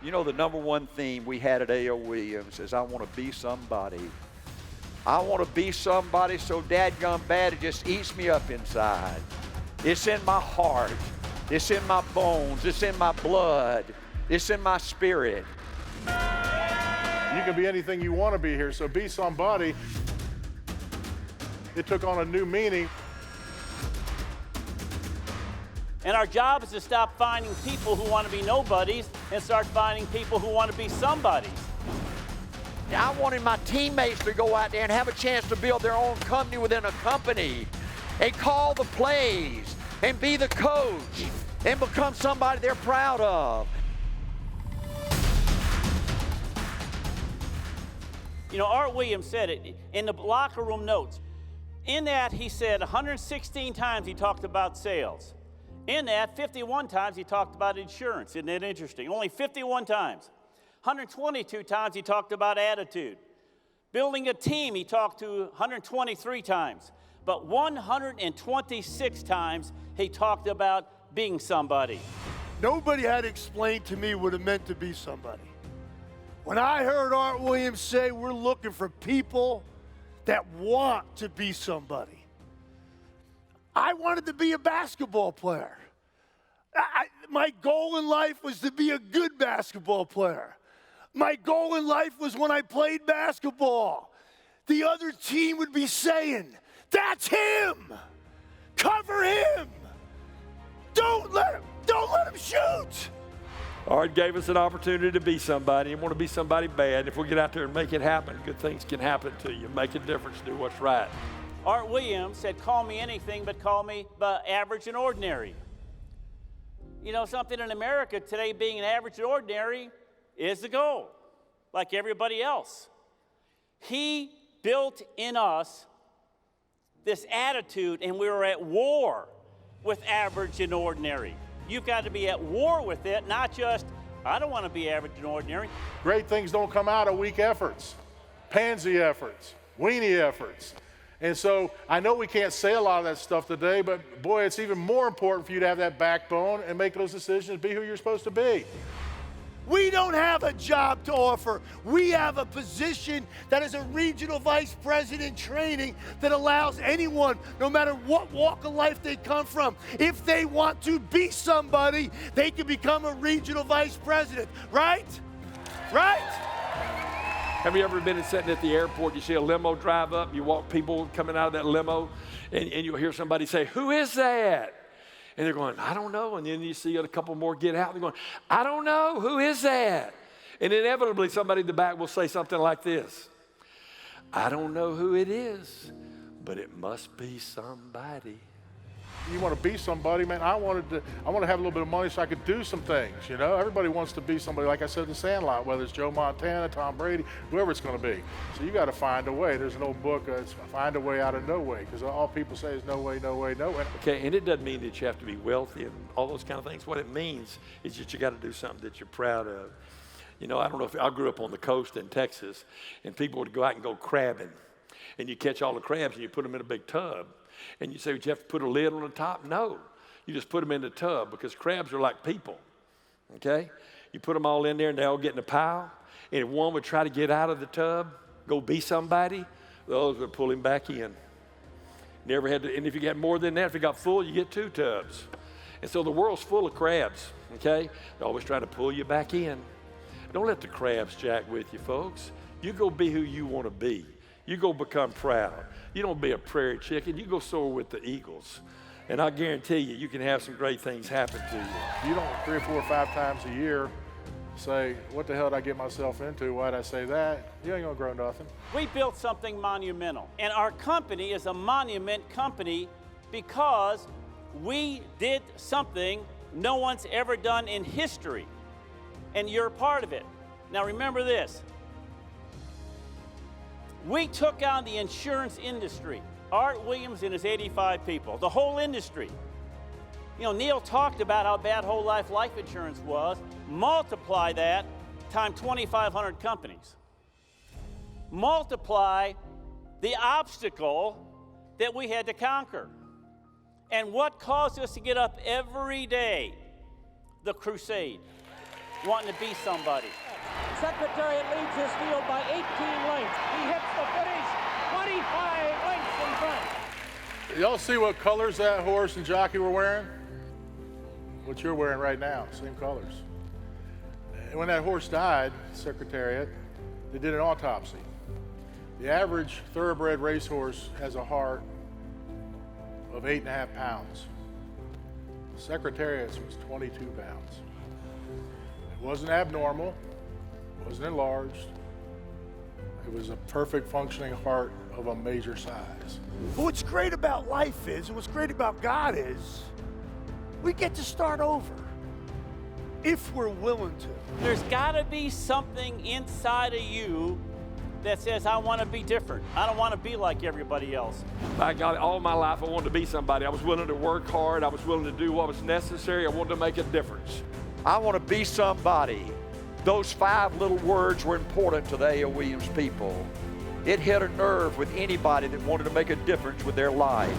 You know, the number one theme we had at A.O. Williams is I want to be somebody. I want to be somebody so dadgum bad it just eats me up inside. It's in my heart. It's in my bones. It's in my blood. It's in my spirit. You can be anything you want to be here, so be somebody. It took on a new meaning. And our job is to stop finding people who want to be nobodies and start finding people who want to be somebodies. I wanted my teammates to go out there and have a chance to build their own company within a company and call the plays and be the coach and become somebody they're proud of. You know, Art Williams said it in the locker room notes. In that, he said 116 times he talked about sales. In that, 51 times he talked about insurance. Isn't that interesting? Only 51 times. 122 times he talked about attitude. Building a team he talked to 123 times. But 126 times he talked about being somebody. Nobody had explained to me what it meant to be somebody. When I heard Art Williams say we're looking for people that want to be somebody, I wanted to be a basketball player. My goal in life was to be a good basketball player. My goal in life was when I played basketball, the other team would be saying, "That's him! Cover him! Don't let him shoot!" Art gave us an opportunity to be somebody and want to be somebody bad. If we get out there and make it happen, good things can happen to you. Make a difference, do what's right. Art Williams said, call me anything but call me average and ordinary. You know something, in America today, being an average and ordinary is the goal, like everybody else. He built in us this attitude, and we were at war with average and ordinary. You've got to be at war with it, not just, I don't want to be average and ordinary. Great things don't come out of weak efforts, pansy efforts, weenie efforts. And so I know we can't say a lot of that stuff today, but boy, it's even more important for you to have that backbone and make those decisions, be who you're supposed to be. We don't have a job to offer. We have a position that is a regional vice president training that allows anyone, no matter what walk of life they come from, if they want to be somebody, they can become a regional vice president, right? Right? Have you ever been sitting at the airport, you see a limo drive up, you walk people coming out of that limo, and you'll hear somebody say, "Who is that?" And they're going, "I don't know." And then you see a couple more get out, and they're going, "I don't know, who is that?" And inevitably somebody in the back will say something like this, "I don't know who it is, but it must be somebody." You want to be somebody, man. I want to have a little bit of money so I could do some things, you know. Everybody wants to be somebody, like I said in Sandlot, whether it's Joe Montana, Tom Brady, whoever it's going to be. So you got to find a way. There's an old book, it's Find a Way Out of No Way, because all people say is no way, no way, no way. Okay, and it doesn't mean that you have to be wealthy and all those kind of things. What it means is that you got to do something that you're proud of. You know, I don't know if I grew up on the coast in Texas, and people would go out and go crabbing, and you catch all the crabs and you put them in a big tub. And you say, "Would you have to put a lid on the top?" No. You just put them in the tub, because crabs are like people, okay? You put them all in there and they all get in a pile. And if one would try to get out of the tub, go be somebody, those would pull him back in. Never had to, and if you got more than that, if it got full, you get 2 tubs. And so the world's full of crabs, okay? They're always trying to pull you back in. Don't let the crabs jack with you, folks. You go be who you want to be. You go become proud. You don't be a prairie chicken. You go soar with the eagles. And I guarantee you, you can have some great things happen to you. You don't 3 or 4 or 5 times a year say, "What the hell did I get myself into? Why'd I say that?" You ain't gonna grow nothing. We built something monumental. And our company is a monument company because we did something no one's ever done in history. And you're a part of it. Now remember this. We took on the insurance industry. Art Williams and his 85 people, the whole industry. You know, Neil talked about how bad whole life insurance was. Multiply that times 2,500 companies. Multiply the obstacle that we had to conquer. And what caused us to get up every day? The crusade. wanting to be somebody. Secretariat leads his field by 18 lengths. He hits the finish 25 lengths in front. Y'all see what colors that horse and jockey were wearing? What you're wearing right now, same colors. And when that horse died, Secretariat, they did an autopsy. The average thoroughbred racehorse has a heart of 8.5 pounds. Secretariat's was 22 pounds. It wasn't abnormal, it wasn't enlarged. It was a perfect functioning heart of a major size. But what's great about life is, and what's great about God is, we get to start over if we're willing to. There's got to be something inside of you that says, I want to be different. I don't want to be like everybody else. By God, all my life I wanted to be somebody. I was willing to work hard. I was willing to do what was necessary. I wanted to make a difference. I want to be somebody. Those 5 little words were important to the A.L. Williams people. It hit a nerve with anybody that wanted to make a difference with their life.